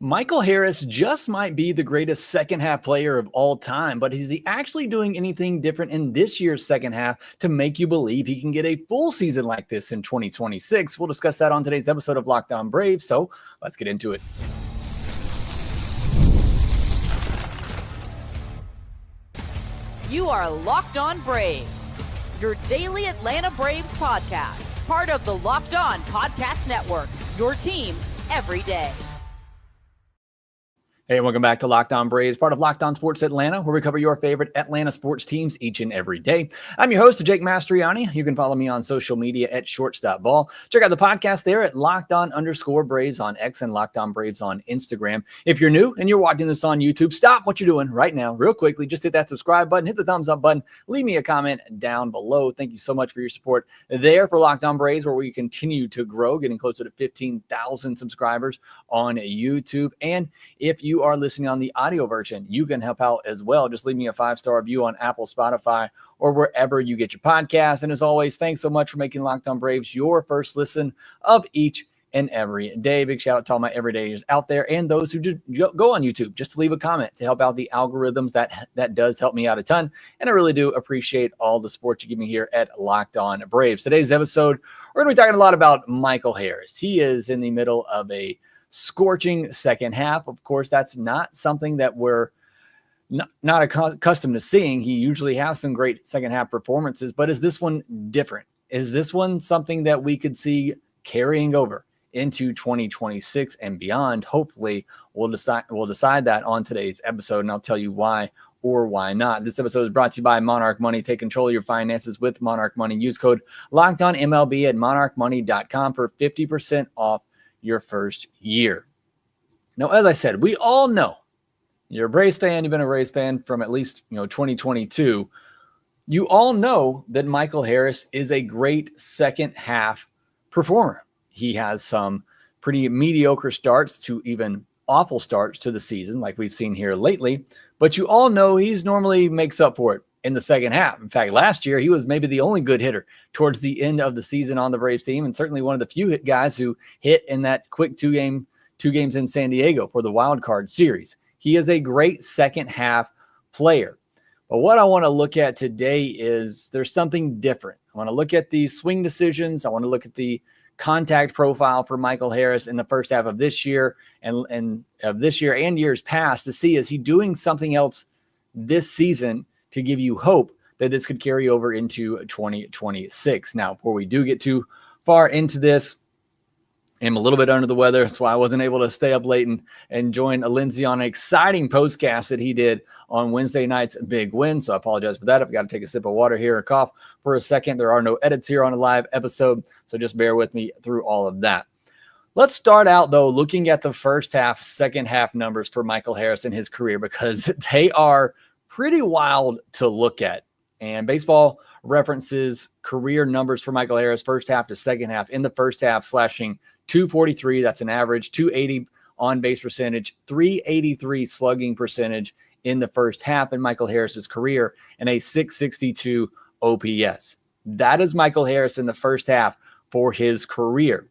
Michael Harris just might be the greatest second half player of all time, but is he actually doing anything different in this year's second half to make you believe he can get a full season like this in 2026? We'll discuss that on today's episode of Locked On Braves, so let's get into it. You are Locked On Braves, your daily Atlanta Braves podcast, part of the Locked On Podcast Network, your team every day. Hey, welcome back to Locked On Braves, part of Locked On Sports Atlanta, where we cover your favorite Atlanta sports teams each and every day. I'm your host, Jake Mastriani. You can follow me on social media at shortstopball. Check out the podcast there at LockedOn_Braves on X and Locked On Braves on Instagram. If you're new and you're watching this on YouTube, stop what you're doing right now, real quickly. Just hit that subscribe button, hit the thumbs up button, leave me a comment down below. Thank you so much for your support there for Locked On Braves, where we continue to grow, getting closer to 15,000 subscribers on YouTube. And if you are listening on the audio version, you can help out as well. Just leave me a 5-star review on Apple, Spotify, or wherever you get your podcast. And as always, thanks so much for making Locked On Braves your first listen of each and every day. Big shout out to all my everydayers out there and those who just go on YouTube just to leave a comment to help out the algorithms. That does help me out a ton. And I really do appreciate all the support you give me here at Locked On Braves. Today's episode, we're going to be talking a lot about Michael Harris. He is in the middle of a scorching second half. Of course, that's not something that we're not accustomed to seeing. He usually has some great second half performances, but is this one different? Is this one something that we could see carrying over into 2026 and beyond? Hopefully, we'll decide that on today's episode, and I'll tell you why or why not. This episode is brought to you by Monarch Money. Take control of your finances with Monarch Money. Use code LOCKEDONMLB at monarchmoney.com for 50% off your first year. Now, as I said, we all know, you're a Braves fan, you've been a Braves fan from at least 2022. You all know that Michael Harris is a great second half performer. He has some pretty mediocre starts to even awful starts to the season, like we've seen here lately. But you all know he's normally makes up for it in the second half. In fact, last year, he was maybe the only good hitter towards the end of the season on the Braves team, and certainly one of the few guys who hit in that quick two games in San Diego for the wild card series. He is a great second half player. But what I want to look at today is there's something different. I want to look at the swing decisions. I want to look at the contact profile for Michael Harris in the first half of this year and of this year and years past to see, is he doing something else this season to give you hope that this could carry over into 2026. Now, before we do get too far into this, I'm a little bit under the weather, so I wasn't able to stay up late and join Lindsay on an exciting postcast that he did on Wednesday night's big win. So I apologize for that. I've got to take a sip of water here and cough for a second. There are no edits here on a live episode, so just bear with me through all of that. Let's start out, though, looking at the first half, second half numbers for Michael Harris in his career, because they are pretty wild to look at. And Baseball Reference's career numbers for Michael Harris first half to second half. In the first half, slashing 243, that's an average, 280 on base percentage, 383 slugging percentage in the first half in Michael Harris's career, and a 662 OPS. That is Michael Harris in the first half for his career.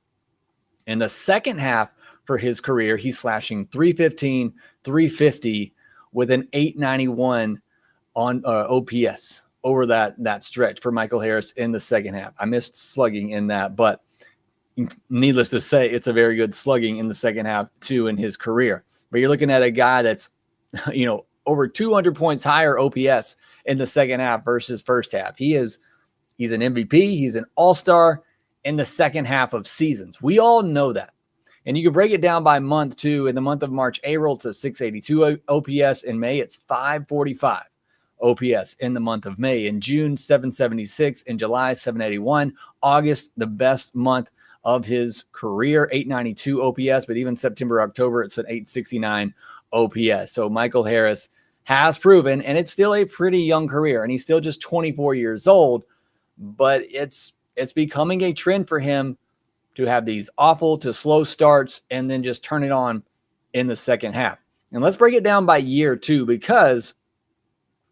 In the second half for his career, he's slashing 315, 350 with an 891 on OPS over that stretch for Michael Harris in the second half. I missed slugging in that, but needless to say, it's a very good slugging in the second half too in his career. But you're looking at a guy that's, over 200 points higher OPS in the second half versus first half. He's an MVP. He's an all-star in the second half of seasons. We all know that. And you can break it down by month too. In the month of March, April, it's a 682 OPS. In May, it's 545 OPS in the month of May. In June, 776. In July, 781. August, the best month of his career, 892 OPS. But even September, October, it's an 869 OPS. So Michael Harris has proven, and it's still a pretty young career, and he's still just 24 years old, but it's becoming a trend for him to have these awful to slow starts and then just turn it on in the second half. And let's break it down by year too, because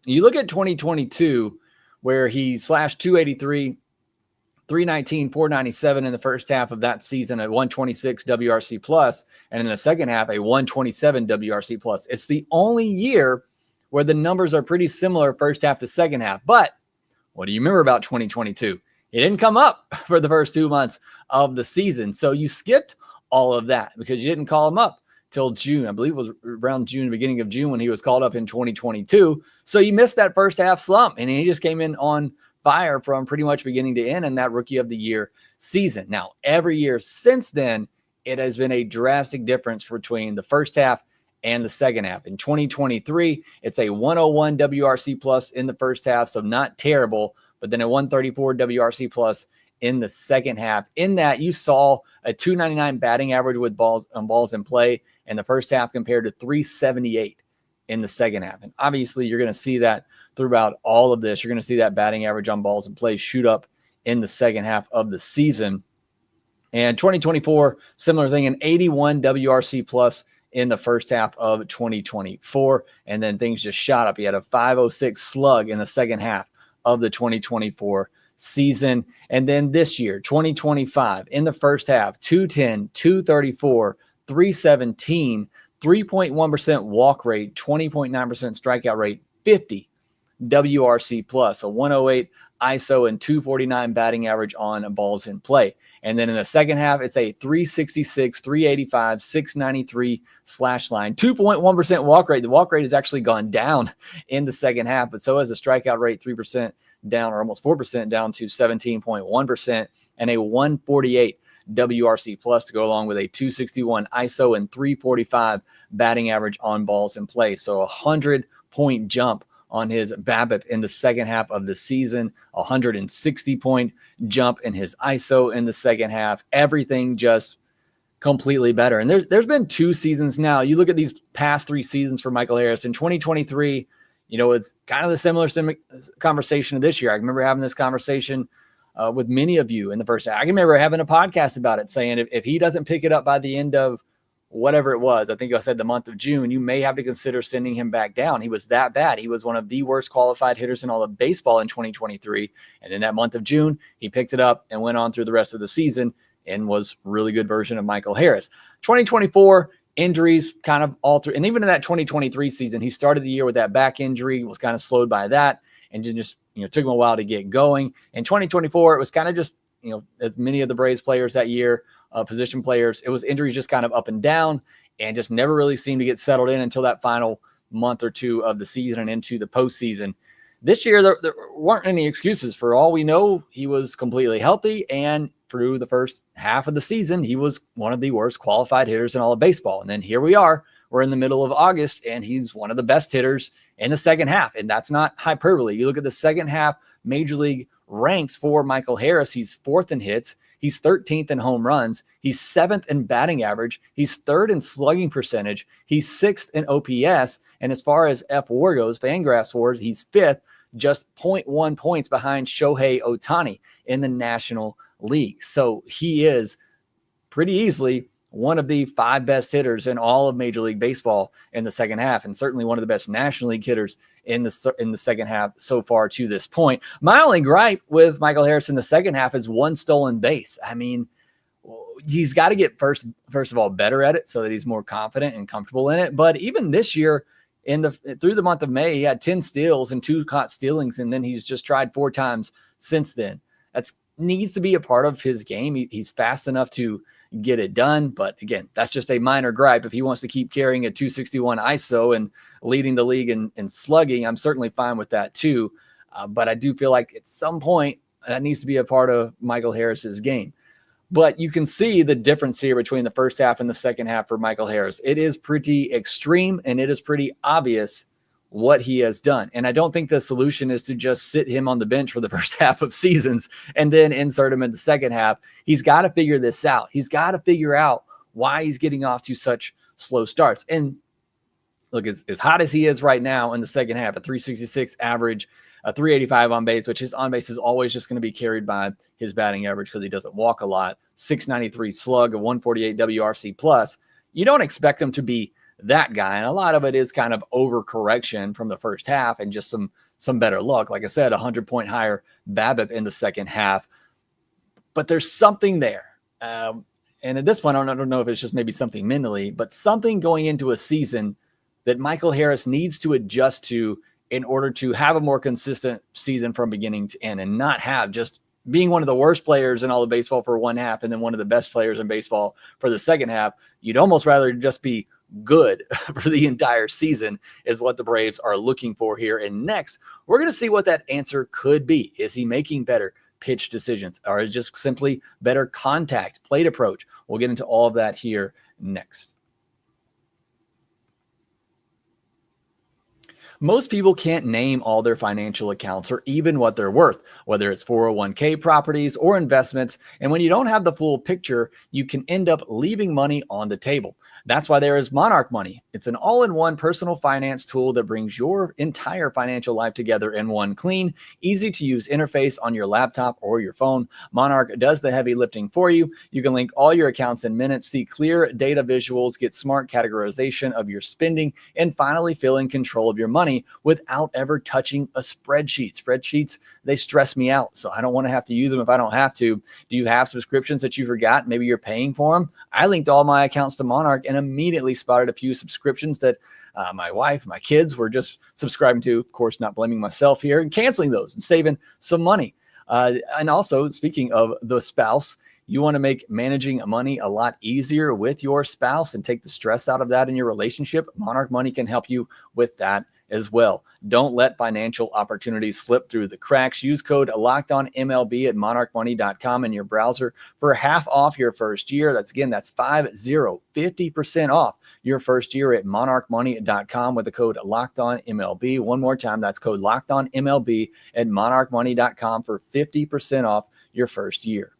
you look at 2022, where he slashed 283 319, 497 in the first half of that season, a 126 WRC plus, and in the second half, a 127 WRC plus. It's the only year where the numbers are pretty similar first half to second half. But what do you remember about 2022? It didn't come up for the first 2 months of the season. So you skipped all of that because you didn't call him up till June. I believe it was around June, beginning of June when he was called up in 2022. So you missed that first half slump, and he just came in on fire from pretty much beginning to end in that Rookie of the Year season. Now, every year since then, it has been a drastic difference between the first half and the second half. In 2023, it's a 101 WRC plus in the first half, so not terrible, but then a 134 WRC plus in the second half. In that, you saw a 299 batting average with balls in play in the first half compared to 378 in the second half. And obviously, you're going to see that throughout all of this. You're going to see that batting average on balls in play shoot up in the second half of the season. And 2024, similar thing, an 81 WRC plus in the first half of 2024. And then things just shot up. He had a 506 slug in the second half of the 2024 season. And then this year, 2025, in the first half, 210, 234, 317, 3.1% walk rate, 20.9% strikeout rate, 50 WRC plus, a 108 ISO, and 249 batting average on balls in play. And then in the second half, it's a 366, 385, 693 slash line, 2.1% walk rate. The walk rate has actually gone down in the second half, but so has the strikeout rate, 3% down, or almost 4% down to 17.1%, and a 148 WRC plus to go along with a 261 ISO and 345 batting average on balls in play. So a 100-point jump on his BABIP in the second half of the season, 160-point jump in his ISO in the second half. Everything just completely better. And there's been 2 seasons now. You look at these past 3 seasons for Michael Harris. In 2023, it's kind of the similar conversation of this year. I remember having this conversation with many of you in the first half. I can remember having a podcast about it, saying if he doesn't pick it up by the end of whatever it was, I think I said the month of June, you may have to consider sending him back down. He was that bad. He was one of the worst qualified hitters in all of baseball in 2023. And in that month of June, he picked it up and went on through the rest of the season and was really good version of Michael Harris. 2024, injuries kind of all through. And even in that 2023 season, he started the year with that back injury, was kind of slowed by that, and just took him a while to get going. In 2024, it was kind of just, as many of the Braves players that year, position players, it was injuries just kind of up and down and just never really seemed to get settled in until that final month or 2 of the season and into the postseason. This year, there weren't any excuses. For all we know, he was completely healthy, and through the first half of the season, he was one of the worst qualified hitters in all of baseball. And then here we are, we're in the middle of August, and he's one of the best hitters in the second half. And that's not hyperbole. You look at the second half Major League ranks for Michael Harris, he's 4th in hits. He's 13th in home runs. He's 7th in batting average. He's 3rd in slugging percentage. He's 6th in OPS. And as far as F4 goes, Fangraphs Wars, he's 5th, just 0.1 points behind Shohei Ohtani in the National League. So he is pretty easily one of the 5 best hitters in all of Major League Baseball in the second half, and certainly one of the best National League hitters in the second half so far to this point. My only gripe with Michael Harris in the second half is 1 stolen base. I mean, he's got to get first of all better at it so that he's more confident and comfortable in it. But even this year, through the month of May, he had 10 steals and 2 caught stealings, and then he's just tried 4 times since then. That needs to be a part of his game. He's fast enough to get it done. But again, that's just a minor gripe. If he wants to keep carrying a 261 ISO and leading the league in slugging, I'm certainly fine with that too. But I do feel like at some point that needs to be a part of Michael Harris's game. But you can see the difference here between the first half and the second half for Michael Harris. It is pretty extreme, and it is pretty obvious what he has done. And I don't think the solution is to just sit him on the bench for the first half of seasons and then insert him in the second half. He's got to figure this out. He's got to figure out why he's getting off to such slow starts. And look, as hot as he is right now in the second half, a 366 average, a 385 on base, which his on base is always just going to be carried by his batting average because he doesn't walk a lot, 693 slug, a 148 WRC plus. You don't expect him to be that guy. And a lot of it is kind of overcorrection from the first half and just some better luck. Like I said, 100-point higher BABIP in the second half. but there's something there. And at this point, I don't know if it's just maybe something mentally, but something going into a season that Michae Harris needs to adjust to in order to have a more consistent season from beginning to end, and not have just being one of the worst players in all of baseball for one half and then one of the best players in baseball for the second half. You'd almost rather just be good for the entire season, is what the Braves are looking for here. And next, we're going to see what that answer could be. Is he making better pitch decisions, or is just simply better contact, plate approach? We'll get into all of that here next. Most people can't name all their financial accounts or even what they're worth, whether it's 401k properties or investments. And when you don't have the full picture, you can end up leaving money on the table. That's why there is Monarch Money. It's an all-in-one personal finance tool that brings your entire financial life together in one clean, easy-to-use interface on your laptop or your phone. Monarch does the heavy lifting for you. You can link all your accounts in minutes, see clear data visuals, get smart categorization of your spending, and finally feel in control of your money without ever touching a spreadsheet. Spreadsheets, they stress me out, so I don't want to have to use them if I don't have to. Do you have subscriptions that you forgot? Maybe you're paying for them. I linked all my accounts to Monarch and immediately spotted a few subscriptions that my wife, my kids were just subscribing to. Of course, not blaming myself here, and canceling those and saving some money. And also, speaking of the spouse, you want to make managing money a lot easier with your spouse and take the stress out of that in your relationship. Monarch Money can help you with that as well. Don't let financial opportunities slip through the cracks. Use code LOCKEDONMLB at monarchmoney.com in your browser for half off your first year. That's 50% off your first year at monarchmoney.com with the code LOCKEDONMLB. One more time, that's code LOCKEDONMLB at monarchmoney.com for 50% off your first year.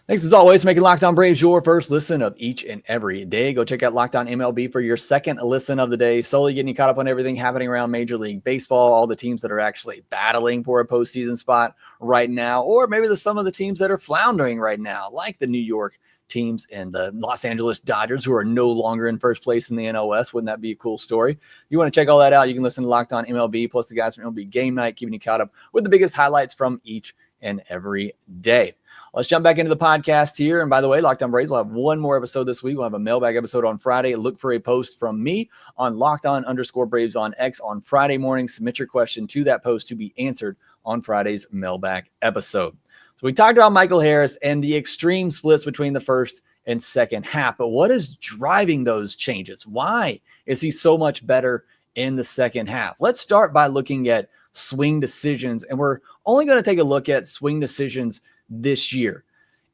Thanks as always for making Locked On Braves your first listen of each and every day. Go check out Locked On MLB for your second listen of the day, solely getting you caught up on everything happening around Major League Baseball, all the teams that are actually battling for a postseason spot right now, or maybe some of the teams that are floundering right now, like the New York teams and the Los Angeles Dodgers, who are no longer in first place in the NOS. Wouldn't that be a cool story? You want to check all that out, you can listen to Locked On MLB, plus the guys from MLB Game Night, keeping you caught up with the biggest highlights from each and every day. Let's jump back into the podcast here. And by the way, Locked On Braves will have one more episode this week. We'll have a mailbag episode on Friday. Look for a post from me on LockedOn_Braves on X on Friday morning. Submit your question to that post to be answered on Friday's mailbag episode. So we talked about Michae Harris and the extreme splits between the first and second half. But what is driving those changes? Why is he so much better in the second half? Let's start by looking at swing decisions. And we're only going to take a look at swing decisions this year.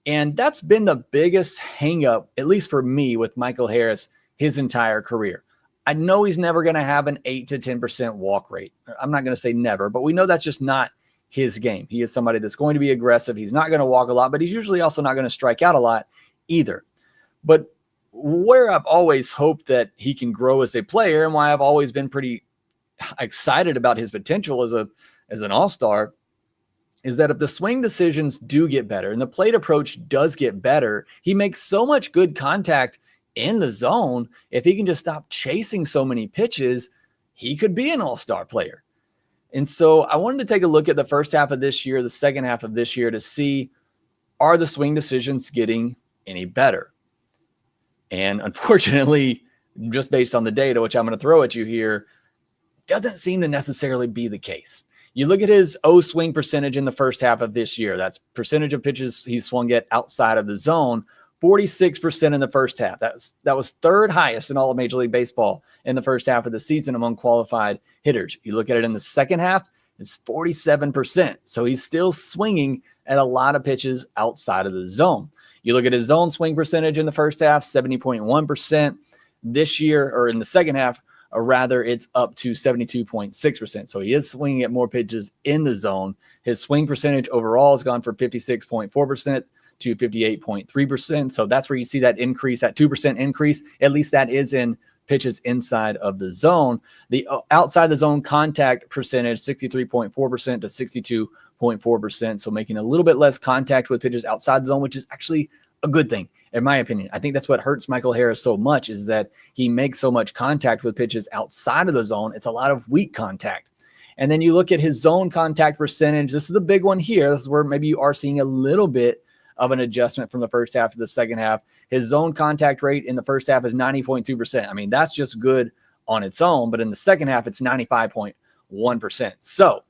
And that's been the biggest hang up, at least for me, with Michae Harris his entire career. I know he's never going to have an 8 to 10% walk rate. I'm not going to say never, but we know that's just not his game. He is somebody that's going to be aggressive. He's not going to walk a lot, but he's usually also not going to strike out a lot either. But where I've always hoped that he can grow as a player, and why I've always been pretty excited about his potential as an all-star, is that if the swing decisions do get better and the plate approach does get better, he makes so much good contact in the zone. If he can just stop chasing so many pitches, he could be an all-star player. And so I wanted to take a look at the first half of this year, the second half of this year, to see, are the swing decisions getting any better? And unfortunately, just based on the data, which I'm going to throw at you here, doesn't seem to necessarily be the case. You look at his O-swing percentage in the first half of this year. That's percentage of pitches he's swung at outside of the zone, 46% in the first half. That was third highest in all of Major League Baseball in the first half of the season among qualified hitters. You look at it in the second half, it's 47%. So he's still swinging at a lot of pitches outside of the zone. You look at his zone swing percentage in the first half, 70.1%. This year, or in the second half, or rather, it's up to 72.6%. So he is swinging at more pitches in the zone. His swing percentage overall has gone from 56.4% to 58.3%. So that's where you see that increase, that 2% increase. At least that is in pitches inside of the zone. The outside the zone contact percentage, 63.4% to 62.4%. So making a little bit less contact with pitches outside the zone, which is actually a good thing, in my opinion. I think that's what hurts Michae Harris so much, is that he makes so much contact with pitches outside of the zone. It's a lot of weak contact. And then you look at his zone contact percentage. This is the big one here. This is where maybe you are seeing a little bit of an adjustment from the first half to the second half. His zone contact rate in the first half is 90.2%. I mean, that's just good on its own, but in the second half, it's 95.1%. So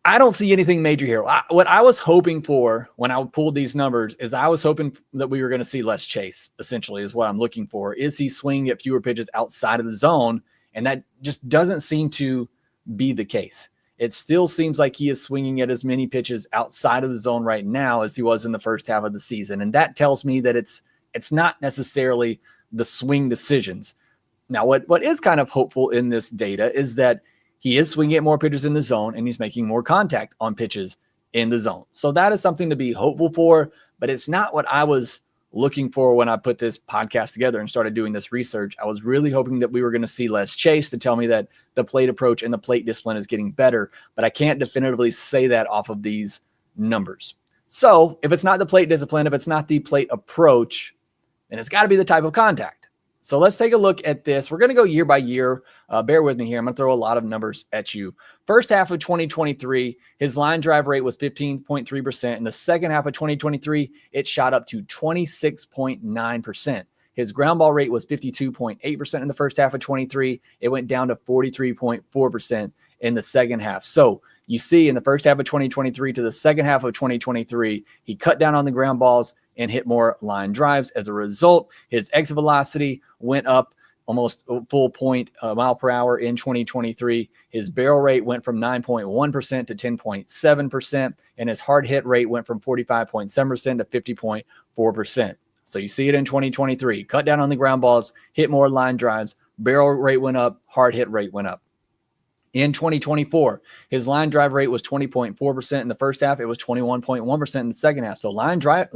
I don't see anything major here. What I was hoping for when I pulled these numbers is I was hoping that we were going to see less chase, essentially, is what I'm looking for. Is he swinging at fewer pitches outside of the zone? And that just doesn't seem to be the case. It still seems like he is swinging at as many pitches outside of the zone right now as he was in the first half of the season. And that tells me that it's not necessarily the swing decisions. Now, what is kind of hopeful in this data is that he is swinging at more pitches in the zone and he's making more contact on pitches in the zone. So that is something to be hopeful for, but it's not what I was looking for when I put this podcast together and started doing this research. I was really hoping that we were going to see less chase to tell me that the plate approach and the plate discipline is getting better, but I can't definitively say that off of these numbers. So if it's not the plate discipline, if it's not the plate approach, then it's got to be the type of contact. So let's take a look at this. We're going to go year by year. Bear with me here. I'm going to throw a lot of numbers at you. First half of 2023, his line drive rate was 15.3%. In the second half of 2023, it shot up to 26.9%. His ground ball rate was 52.8% in the first half of 23. It went down to 43.4% in the second half. So you see in the first half of 2023 to the second half of 2023, he cut down on the ground balls and hit more line drives. As a result, his exit velocity went up almost a full point mile per hour in 2023. His barrel rate went from 9.1% to 10.7%, and his hard hit rate went from 45.7% to 50.4%. So you see it in 2023. Cut down on the ground balls, hit more line drives, barrel rate went up, hard hit rate went up. In 2024, his line drive rate was 20.4% in the first half. It was 21.1% in the second half. So line drive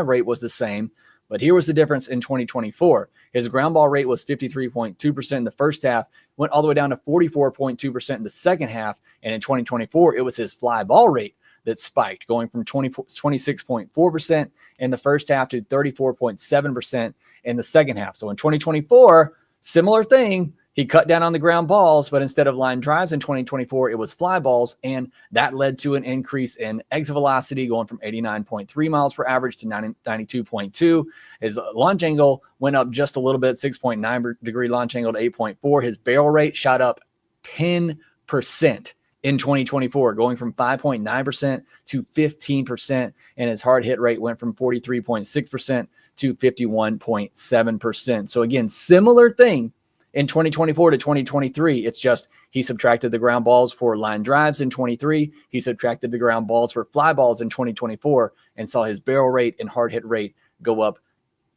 rate was the same, but here was the difference in 2024. His ground ball rate was 53.2% in the first half, went all the way down to 44.2% in the second half. And in 2024, it was his fly ball rate that spiked, going from 26.4% in the first half to 34.7% in the second half. So in 2024, similar thing. He cut down on the ground balls, but instead of line drives in 2024, it was fly balls, and that led to an increase in exit velocity going from 89.3 miles per average to 92.2. His launch angle went up just a little bit, 6.9 degree launch angle to 8.4. His barrel rate shot up 10% in 2024, going from 5.9% to 15%, and his hard hit rate went from 43.6% to 51.7%. So again, similar thing. In 2024 to 2023, it's just he subtracted the ground balls for line drives in 23. He subtracted the ground balls for fly balls in 2024 and saw his barrel rate and hard hit rate go up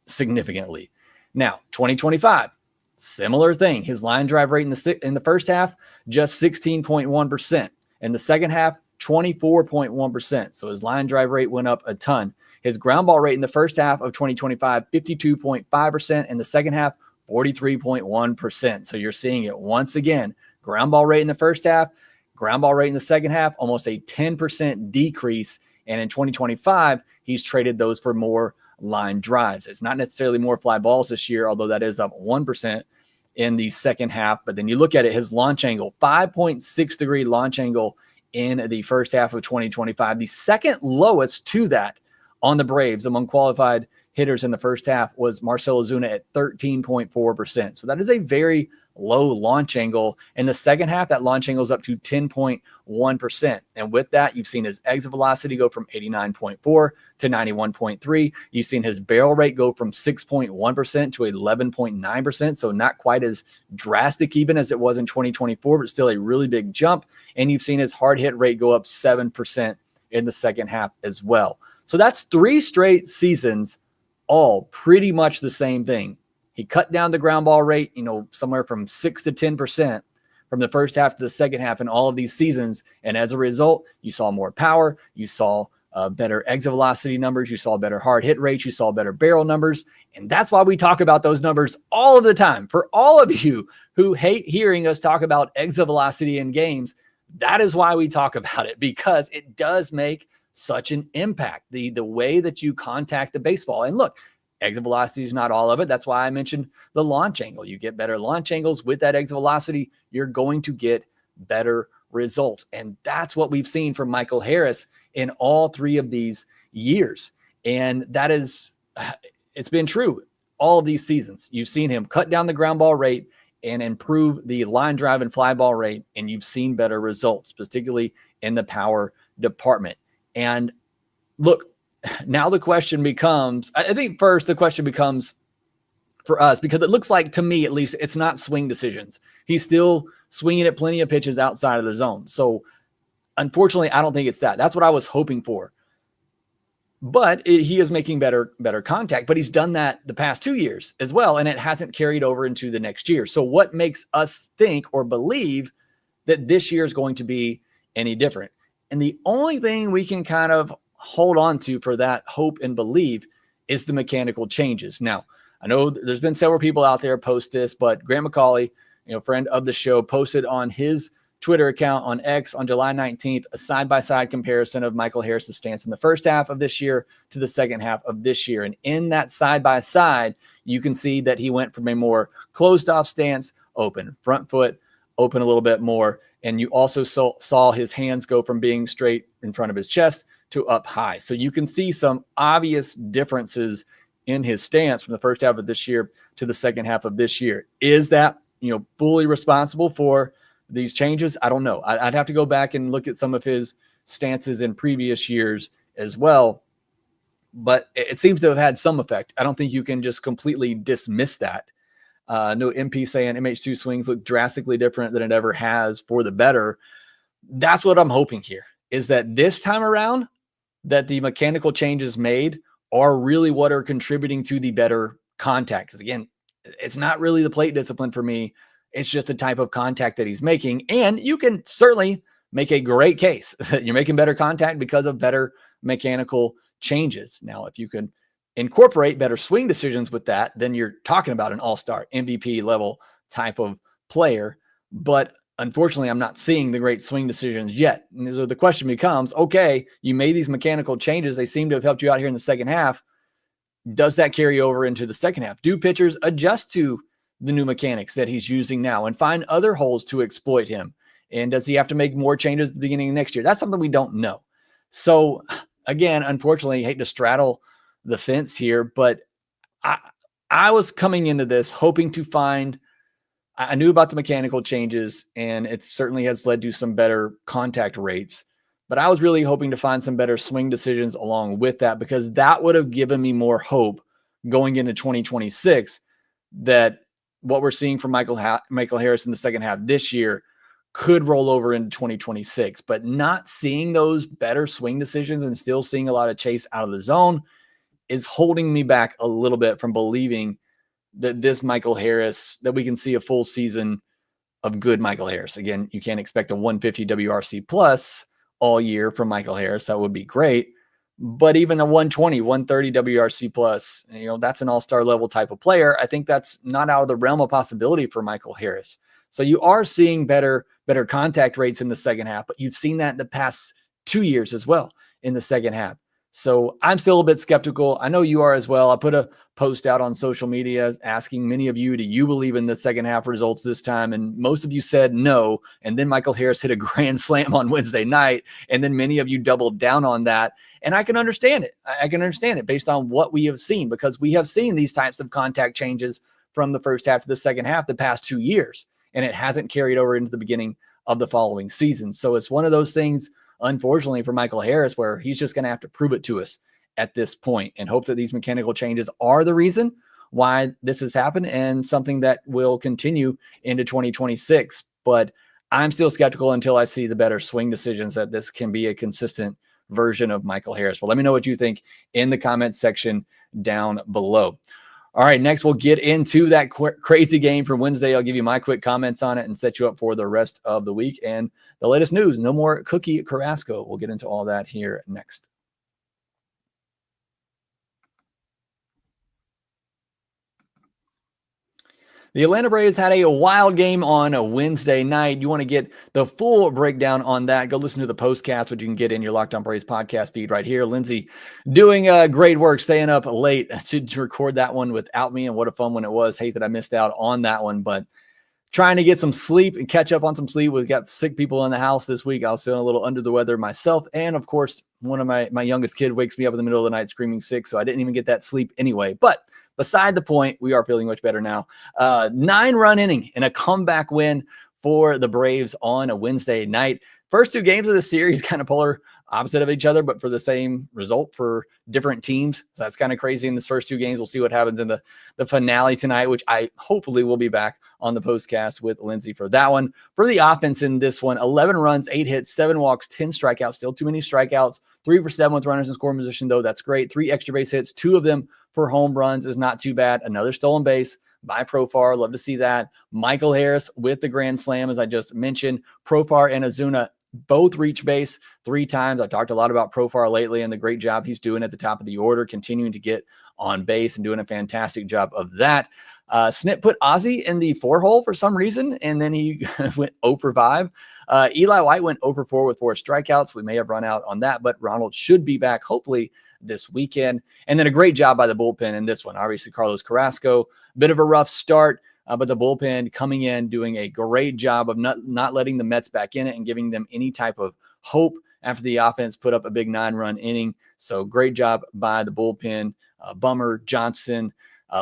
significantly. Now, 2025, similar thing. His line drive rate in the first half, just 16.1%. In the second half, 24.1%. So his line drive rate went up a ton. His ground ball rate in the first half of 2025, 52.5%. In the second half, 43.1%. So you're seeing it once again. Ground ball rate in the first half, ground ball rate in the second half, almost a 10% decrease. And in 2025, he's traded those for more line drives. It's not necessarily more fly balls this year, although that is up 1% in the second half. But then you look at it, his launch angle, 5.6 degree launch angle in the first half of 2025. The second lowest to that on the Braves among qualified hitters in the first half was Marcell Ozuna at 13.4%. So that is a very low launch angle. In the second half, that launch angle is up to 10.1%. And with that, you've seen his exit velocity go from 89.4 to 91.3. You've seen his barrel rate go from 6.1% to 11.9%. So not quite as drastic even as it was in 2024, but still a really big jump. And you've seen his hard hit rate go up 7% in the second half as well. So that's 3 straight seasons, all pretty much the same thing. He cut down the ground ball rate, somewhere from 6 to 10% from the first half to the second half in all of these seasons. And as a result, you saw more power. You saw better exit velocity numbers. You saw better hard hit rates. You saw better barrel numbers. And that's why we talk about those numbers all of the time. For all of you who hate hearing us talk about exit velocity in games, that is why we talk about it, because it does make such an impact, the way that you contact the baseball. And look, exit velocity is not all of it. That's why I mentioned the launch angle. You get better launch angles with that exit velocity, you're going to get better results. And that's what we've seen from Michael Harris in all 3 of these years. And that is, it's been true all of these seasons. You've seen him cut down the ground ball rate and improve the line drive and fly ball rate, and you've seen better results, particularly in the power department. And look, now the question becomes, I think first the question becomes for us, because it looks like, to me at least, it's not swing decisions. He's still swinging at plenty of pitches outside of the zone. So unfortunately, I don't think it's that. That's what I was hoping for. But he is making better contact, but he's done that the past 2 years as well, and it hasn't carried over into the next year. So what makes us think or believe that this year is going to be any different? And the only thing we can kind of hold on to for that hope and believe is the mechanical changes. Now, I know there's been several people out there post this, but Grant McCauley, friend of the show, posted on his Twitter account on X on July 19th, a side-by-side comparison of Michael Harris's stance in the first half of this year to the second half of this year. And in that side-by-side, you can see that he went from a more closed-off stance, open, front foot, open a little bit more. And you also saw his hands go from being straight in front of his chest to up high. So you can see some obvious differences in his stance from the first half of this year to the second half of this year. Is that, fully responsible for these changes? I don't know. I'd have to go back and look at some of his stances in previous years as well, but it seems to have had some effect. I don't think you can just completely dismiss that. No MP saying MH2 swings look drastically different than it ever has, for the better. That's what I'm hoping here, is that this time around, that the mechanical changes made are really what are contributing to the better contact. Because again, it's not really the plate discipline for me. It's just the type of contact that he's making. And you can certainly make a great case that you're making better contact because of better mechanical changes. Now, if you can incorporate better swing decisions with that, then you're talking about an all-star MVP level type of player. But unfortunately, I'm not seeing the great swing decisions yet. And so the question becomes, okay, you made these mechanical changes. They seem to have helped you out here in the second half. Does that carry over into the second half? Do pitchers adjust to the new mechanics that he's using now and find other holes to exploit him? And does he have to make more changes at the beginning of next year? That's something we don't know. So again, unfortunately, I hate to straddle the fence here, but I was coming into this hoping to find, I knew about the mechanical changes, and it certainly has led to some better contact rates, but I was really hoping to find some better swing decisions along with that, because that would have given me more hope going into 2026 that what we're seeing from Michael Harris in the second half this year could roll over into 2026. But not seeing those better swing decisions and still seeing a lot of chase out of the zone is holding me back a little bit from believing that this Michael Harris, that we can see a full season of good Michael Harris. Again, you can't expect a 150 WRC plus all year from Michael Harris. That would be great. But even a 120, 130 WRC plus, that's an all-star level type of player. I think that's not out of the realm of possibility for Michael Harris. So you are seeing better contact rates in the second half, but you've seen that in the past 2 years as well in the second half. So I'm still a bit skeptical. I know you are as well. I put a post out on social media asking many of you, do you believe in the second half results this time? And most of you said no. And then Michael Harris hit a grand slam on Wednesday night. And then many of you doubled down on that. And I can understand it. I can understand it based on what we have seen, because we have seen these types of contact changes from the first half to the second half the past 2 years. And it hasn't carried over into the beginning of the following season. So it's one of those things, unfortunately, for Michael Harris, where he's just going to have to prove it to us at this point and hope that these mechanical changes are the reason why this has happened and something that will continue into 2026. But I'm still skeptical until I see the better swing decisions that this can be a consistent version of Michael Harris. Well, let me know what you think in the comments section down below. All right, next we'll get into that crazy game for Wednesday. I'll give you my quick comments on it and set you up for the rest of the week and the latest news. No more Cookie Carrasco. We'll get into all that here next. The Atlanta Braves had a wild game on a Wednesday night. You want to get the full breakdown on that, go listen to the postcast, which you can get in your Locked On Braves podcast feed right here. Lindsay doing great work, staying up late to record that one without me, and what a fun one it was. Hate that I missed out on that one, but trying to get some sleep and catch up on some sleep. We've got sick people in the house this week. I was feeling a little under the weather myself. And of course, one of my youngest kid wakes me up in the middle of the night screaming sick. So I didn't even get that sleep anyway. But beside the point, we are feeling much better now. 9-run inning and a comeback win for the Braves on a Wednesday night. First 2 games of the series kind of polar opposite of each other, but for the same result for different teams. So that's kind of crazy in this first 2 games. We'll see what happens in the finale tonight, which I hopefully will be back on the postcast with Lindsay for that one. For the offense in this one, 11 runs, 8 hits, 7 walks, 10 strikeouts. Still too many strikeouts. 3 for 7 with runners in scoring position, though. That's great. 3 extra base hits, 2 of them for home runs is not too bad. Another stolen base by Profar. Love to see that. Micahe Harris with the grand slam, as I just mentioned. Profar and Ozuna both reach base 3 times. I talked a lot about Profar lately and the great job he's doing at the top of the order, continuing to get on base and doing a fantastic job of that. Snit put Ozzy in the 4-hole for some reason, and then he went 0 for 5. Eli White went 0 for 4 with 4 strikeouts. We may have run out on that, but Ronald should be back hopefully this weekend. And then a great job by the bullpen in this one. Obviously, Carlos Carrasco, bit of a rough start. But the bullpen coming in, doing a great job of not letting the Mets back in it and giving them any type of hope after the offense put up a big 9-run inning. So great job by the bullpen. Bummer, Johnson,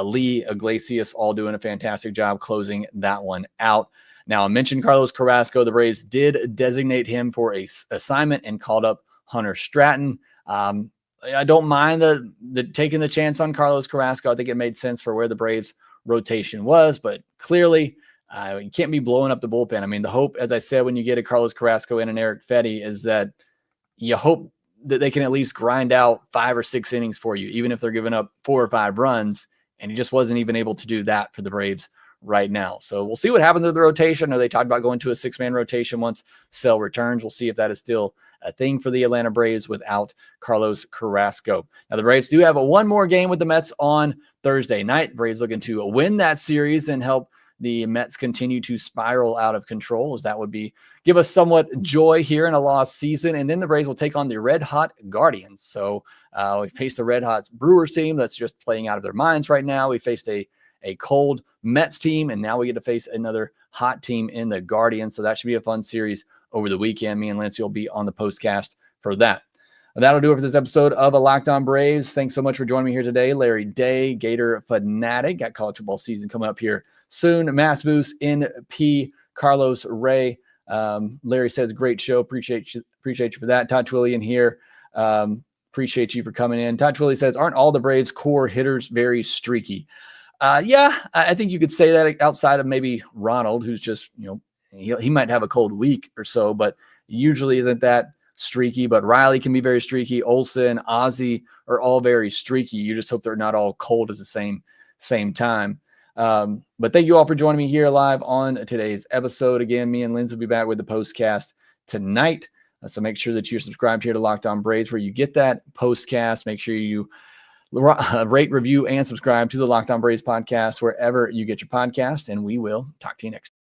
Lee, Iglesias, all doing a fantastic job closing that one out. Now, I mentioned Carlos Carrasco. The Braves did designate him for a assignment and called up Hunter Stratton. I don't mind the taking the chance on Carlos Carrasco. I think it made sense for where the Braves rotation was, but clearly you can't be blowing up the bullpen. I mean, the hope, as I said, when you get a Carlos Carrasco and an Eric Fetty, is that you hope that they can at least grind out 5 or 6 innings for you, even if they're giving up 4 or 5 runs. And he just wasn't even able to do that for the Braves right now. So we'll see what happens with the rotation. Or they talked about going to a 6-man rotation once Sale returns. We'll see if that is still a thing for the Atlanta Braves without Carlos Carrasco. Now, the Braves do have one more game with the Mets on Thursday night. The Braves looking to win that series and help the Mets continue to spiral out of control, as that would give us somewhat joy here in a lost season. And then the Braves will take on the Red Hot Guardians. So we faced the Red Hot Brewers team that's just playing out of their minds right now. We faced a cold Mets team, and now we get to face another hot team in the Guardians. So that should be a fun series over the weekend. Me and Lindsay will be on the postcast for that. That'll do it for this episode of Locked On Braves. Thanks so much for joining me here today. Larry Day, Gator Fanatic. Got college football season coming up here soon. Mass Boost, NP, Carlos Ray. Larry says, great show. Appreciate you for that. Todd Twillian here. Appreciate you for coming in. Todd Twillian says, aren't all the Braves core hitters very streaky? Yeah, I think you could say that outside of maybe Ronald, who's just, he might have a cold week or so, but usually isn't that streaky. But Riley can be very streaky. Olsen, Ozzy are all very streaky. You just hope they're not all cold at the same time. But thank you all for joining me here live on today's episode. Again, me and Lindsay will be back with the postcast tonight. So make sure that you're subscribed here to Locked On Braves, where you get that postcast. Make sure you rate, review, and subscribe to the Locked On Braves podcast wherever you get your podcast. And we will talk to you next time.